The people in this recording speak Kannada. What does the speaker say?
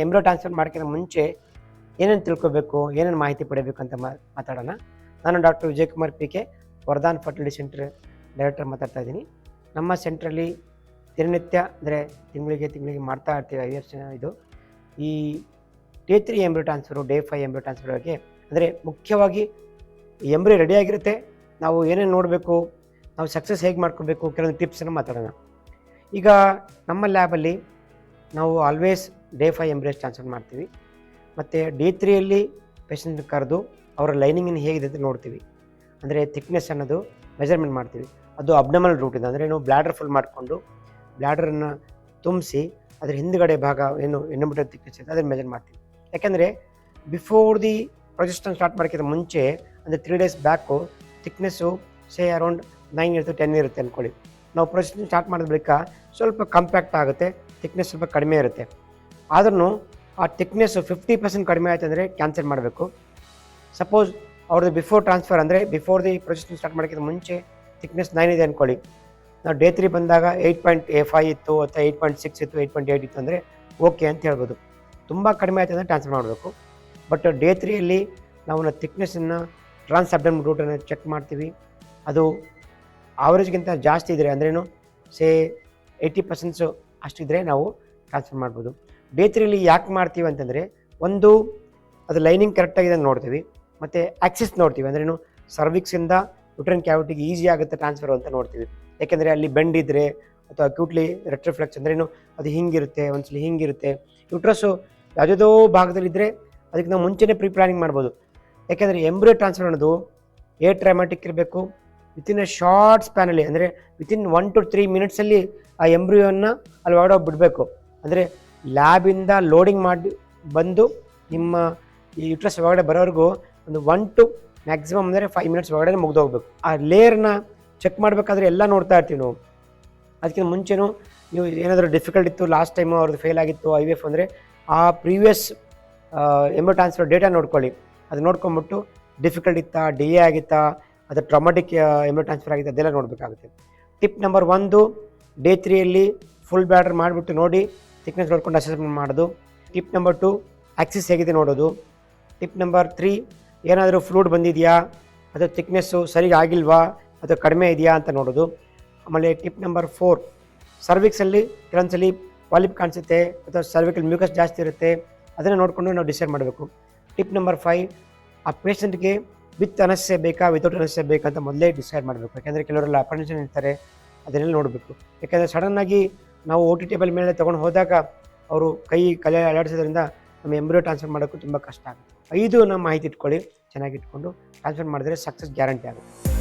ಎಂಬ್ರಿಯೋ ಟ್ರಾನ್ಸ್ಫರ್ ಮಾಡೋಕ್ಕಿಂತ ಮುಂಚೆ ಏನೇನು ತಿಳ್ಕೊಬೇಕು, ಏನೇನು ಮಾಹಿತಿ ಪಡಿಬೇಕು ಅಂತ ಮಾತಾಡೋಣ. ನಾನು doctor Vijayakumar PK, ವರದಾನ್ fertility centre director ಮಾತಾಡ್ತಾ ಇದ್ದೀನಿ. ನಮ್ಮ ಸೆಂಟ್ರಲ್ಲಿ ದಿನನಿತ್ಯ ಅಂದರೆ ತಿಂಗಳಿಗೆ ಮಾಡ್ತಾ ಇರ್ತೀವಿ IVF. ಇದು ಈ Day 3 embryo transfer, Day 5 embryo transfer ಬಗ್ಗೆ ಅಂದರೆ ಮುಖ್ಯವಾಗಿ ಎಂಬ್ರಿಯೋ ರೆಡಿಯಾಗಿರುತ್ತೆ, ನಾವು ಏನೇನು ನೋಡಬೇಕು, ನಾವು ಸಕ್ಸಸ್ ಹೇಗೆ ಮಾಡ್ಕೋಬೇಕು, ಕೆಲವೊಂದು ಟಿಪ್ಸನ್ನು ಮಾತಾಡೋಣ. ಈಗ ನಮ್ಮ ಲ್ಯಾಬಲ್ಲಿ ನಾವು ಆಲ್ವೇಸ್ Day 5 ಎಂಬ್ರಿಯೋಸ್ ಟ್ರಾನ್ಸ್ಫರ್ ಮಾಡ್ತೀವಿ. ಮತ್ತು Day 3ಯಲ್ಲಿ ಪೇಷಂಟ್ ಕರೆದು ಅವರ ಲೈನಿಂಗಿನ ಹೇಗಿದೆ ಅಂತ ನೋಡ್ತೀವಿ. ಅಂದರೆ ಥಿಕ್ನೆಸ್ ಅನ್ನೋದು ಮೆಜರ್ಮೆಂಟ್ ಮಾಡ್ತೀವಿ. ಅದು ಅಬ್ಡಮಲ್ ರೂಟಿಂದ ಅಂದರೆ ನಾವು ಬ್ಲ್ಯಾಡರ್ ಫುಲ್ ಮಾಡಿಕೊಂಡು ಬ್ಲ್ಯಾಡರನ್ನು ತುಂಬಿಸಿ ಅದರ ಹಿಂದುಗಡೆ ಭಾಗ ಏನು ಎಂಡೋಮೆಟ್ರಿಯಲ್ ಥಿಕ್ನೆಸ್ ಇದೆ ಅದನ್ನು ಮೆಜರ್ ಮಾಡ್ತೀವಿ. ಯಾಕೆಂದರೆ ಬಿಫೋರ್ ದಿ ಪ್ರೊಜೆಸ್ಟನ್ ಸ್ಟಾರ್ಟ್ ಮಾಡೋಕ್ಕಿಂತ ಮುಂಚೆ ಅಂದರೆ 3 days ಬ್ಯಾಕು ಥಿಕ್ನೆಸ್ಸು ಅರೌಂಡ್ 9 ಇರುತ್ತೆ, 10 ಇರುತ್ತೆ ಅಂದ್ಕೊಳ್ಳಿ. ನಾವು ಪ್ರೊಜೆಸ್ಟನ್ ಸ್ಟಾರ್ಟ್ ಮಾಡಿದ ಬಳಿಕ ಸ್ವಲ್ಪ ಕಾಂಪ್ಯಾಕ್ಟ್ ಆಗುತ್ತೆ, ಥಿಕ್ನೆಸ್ ಸ್ವಲ್ಪ ಕಡಿಮೆ ಇರುತ್ತೆ. ಆದ್ರೂ ಆ ಥಿಕ್ನೆಸ್ಸು 50% ಕಡಿಮೆ ಆಯಿತು ಅಂದರೆ ಕ್ಯಾನ್ಸಲ್ ಮಾಡಬೇಕು. ಸಪೋಸ್ ಅವ್ರದ್ದು ಬಿಫೋರ್ ಟ್ರಾನ್ಸ್ಫರ್ ಅಂದರೆ ಬಿಫೋರ್ ದಿ ಪ್ರೊಜೆಸ್ಟನ್ ಸ್ಟಾರ್ಟ್ ಮಾಡೋಕ್ಕಿಂತ ಮುಂಚೆ ಥಿಕ್ನೆಸ್ 9 ಇದೆ ಅಂದ್ಕೊಳ್ಳಿ. ನಾವು Day 3 ಬಂದಾಗ 8.5 ಇತ್ತು ಅಥವಾ 8.6 ಇತ್ತು, 8.8 ಇತ್ತು ಅಂದರೆ ಓಕೆ ಅಂತ ಹೇಳ್ಬೋದು. ತುಂಬ ಕಡಿಮೆ ಆಯಿತು ಅಂದರೆ ಟ್ರಾನ್ಸ್ಫರ್ ಮಾಡಬೇಕು. ಬಟ್ Day 3ಯಲ್ಲಿ ನಾವು ಥಿಕ್ನೆಸ್ಸನ್ನು ಟ್ರಾನ್ಸ್ ಅಬ್ಡಮಲ್ ರೂಟನ್ನು ಚೆಕ್ ಮಾಡ್ತೀವಿ. ಅದು ಆವ್ರೇಜ್ಗಿಂತ ಜಾಸ್ತಿ ಇದ್ದರೆ ಅಂದ್ರೇನು 80% ಅಷ್ಟಿದ್ರೆ ನಾವು ಟ್ರಾನ್ಸ್ಫರ್ ಮಾಡ್ಬೋದು. Day 3ಯಲ್ಲಿ ಯಾಕೆ ಮಾಡ್ತೀವಿ ಅಂತಂದರೆ, ಒಂದು ಅದು ಲೈನಿಂಗ್ ಕರೆಕ್ಟಾಗಿದೆ ನೋಡ್ತೀವಿ, ಮತ್ತು ಆಕ್ಸಿಸ್ ನೋಡ್ತೀವಿ. ಅಂದ್ರೇನು ಸರ್ವಿಕ್ಸಿಂದ ಯುಟ್ರೈನ್ ಕ್ಯಾವಿಟಿಗೆ ಈಸಿ ಆಗುತ್ತೆ ಟ್ರಾನ್ಸ್ಫರ್ ಅಂತ ನೋಡ್ತೀವಿ. ಯಾಕೆಂದರೆ ಅಲ್ಲಿ ಬೆಂಡ್ ಇದ್ದರೆ ಅಥವಾ ಅಕ್ಯೂಟ್ಲಿ ರೆಟ್ರೋಫ್ಲೆಕ್ಸ್ ಅಂದ್ರೇನು ಅದು ಹಿಂಗಿರುತ್ತೆ, ಒಂದ್ಸಲಿ ಹಿಂಗಿರುತ್ತೆ. ಯುಟ್ರಸ್ಸು ಯಾವುದೋ ಭಾಗದಲ್ಲಿದ್ದರೆ ಅದಕ್ಕೆ ನಾವು ಮುಂಚೆನೇ ಪ್ಲಾನಿಂಗ್ ಮಾಡ್ಬೋದು. ಯಾಕೆಂದರೆ ಎಂಬ್ರಿಯೋ ಟ್ರಾನ್ಸ್ಫರ್ ಅನ್ನೋದು ಟ್ರೈಮ್ಯಾಟಿಕ್ ಇರಬೇಕು. ವಿತಿನ್ ಎ ಶಾರ್ಟ್ ಸ್ಪ್ಯಾನಲ್ಲಿ ಅಂದರೆ ವಿತಿನ್ 1 to 3 minutesಲ್ಲಿ ಆ ಎಂಬ್ರಿಯೋನ ಅಲ್ಲಿ ಹೊರಡೋಗಿ ಬಿಡಬೇಕು. ಅಂದರೆ ಲ್ಯಾಬಿಂದ ಲೋಡಿಂಗ್ ಮಾಡಿ ಬಂದು ನಿಮ್ಮ ಈ ಯುಟ್ರಸ್ ಒಳಗಡೆ ಬರೋವರೆಗೂ ಒಂದು 1 to ಮ್ಯಾಕ್ಸಿಮಮ್ ಅಂದರೆ 5 minutes ಒಳಗಡೆ ಮುಗ್ದೋಗ್ಬೇಕು. ಆ ಲೇಯರ್ನ ಚೆಕ್ ಮಾಡಬೇಕಾದ್ರೆ ಎಲ್ಲ ನೋಡ್ತಾ ಇರ್ತೀವಿ ನಾವು. ಅದಕ್ಕಿಂತ ಮುಂಚೆನೂ ನೀವು ಏನಾದರೂ ಡಿಫಿಕಲ್ಟ್ ಇತ್ತು, ಲಾಸ್ಟ್ ಟೈಮು ಅವ್ರದ್ದು ಫೇಲ್ ಆಗಿತ್ತು IVF ಅಂದರೆ ಆ ಪ್ರೀವಿಯಸ್ ಎಂಬ್ರಿಯೋ ಟ್ರಾನ್ಸ್ಫರ್ ಡೇಟಾ ನೋಡ್ಕೊಳ್ಳಿ. ಅದು ನೋಡ್ಕೊಂಬಿಟ್ಟು ಡಿಫಿಕಲ್ಟ್ ಇತ್ತಾ, ಡಿಲೇ ಆಗಿತ್ತಾ, ಅದು ಟ್ರಾಮಾಟಿಕ್ ಎಂಬ್ರಿಯೋ ಟ್ರಾನ್ಸ್ಫರ್ ಆಗಿತ್ತು, ಅದೆಲ್ಲ ನೋಡಬೇಕಾಗುತ್ತೆ. ಟಿಪ್ ನಂಬರ್ 1, Day 3ಯಲ್ಲಿ ಫುಲ್ ಬ್ಲ್ಯಾಡರ್ ಮಾಡಿಬಿಟ್ಟು ನೋಡಿ ಥಿಕ್ನೆಸ್ ನೋಡ್ಕೊಂಡು ಅಸೆಸ್ಮೆಂಟ್ ಮಾಡೋದು. ಟಿಪ್ ನಂಬರ್ 2, ಆಕ್ಸಿಸ್ ಹೇಗಿದೆ ನೋಡೋದು. ಟಿಪ್ ನಂಬರ್ 3, ಏನಾದರೂ ಫ್ಲೂಡ್ ಬಂದಿದೆಯಾ ಅಥವಾ ಥಿಕ್ನೆಸ್ಸು ಸರಿಗೆ ಆಗಿಲ್ವಾ ಅಥವಾ ಕಡಿಮೆ ಇದೆಯಾ ಅಂತ ನೋಡೋದು. ಆಮೇಲೆ ಟಿಪ್ ನಂಬರ್ 4, ಸರ್ವಿಕ್ಸಲ್ಲಿ ಕೆಲವೊಂದ್ಸಲಿ ಪಾಲಿಪ್ ಕಾಣಿಸುತ್ತೆ ಅಥವಾ ಸರ್ವಿಕಲ್ ಮ್ಯೂಕಸ್ ಜಾಸ್ತಿ ಇರುತ್ತೆ, ಅದನ್ನು ನೋಡಿಕೊಂಡು ನಾವು ಡಿಸೈಡ್ ಮಾಡಬೇಕು. ಟಿಪ್ ನಂಬರ್ 5, ಆ ಪೇಷಂಟ್ಗೆ ವಿತ್ ಅನಸ್ಸೆ ಬೇಕಾ ವಿತೌಟ್ ಅನಸ್ಸೆ ಬೇಕಾ ಅಂತ ಮೊದಲೇ ಡಿಸೈಡ್ ಮಾಡಬೇಕು. ಯಾಕೆಂದರೆ ಕೆಲವರೆಲ್ಲ ಅಪೆಂಡಿಷನ್ ಇರ್ತಾರೆ, ಅದನ್ನೆಲ್ಲ ನೋಡಬೇಕು. ಯಾಕೆಂದರೆ ಸಡನ್ನಾಗಿ ನಾವು OT ಟೇಬಲ್ ಮೇಲೆ ತೊಗೊಂಡು ಹೋದಾಗ ಅವರು ಕಲೆ ಅಲ್ಲಾಡಿಸೋದ್ರಿಂದ ನಮ್ಮ ಎಂಬ್ರಿಯೋ ಟ್ರಾನ್ಸ್ಫರ್ ಮಾಡೋಕ್ಕೂ ತುಂಬ ಕಷ್ಟ ಆಗುತ್ತೆ. 5 ನಮ್ಮ ಮಾಹಿತಿ ಇಟ್ಕೊಳ್ಳಿ, ಚೆನ್ನಾಗಿ ಇಟ್ಕೊಂಡು ಟ್ರಾನ್ಸ್ಫರ್ ಮಾಡಿದ್ರೆ ಸಕ್ಸಸ್ ಗ್ಯಾರಂಟಿ ಆಗುತ್ತೆ.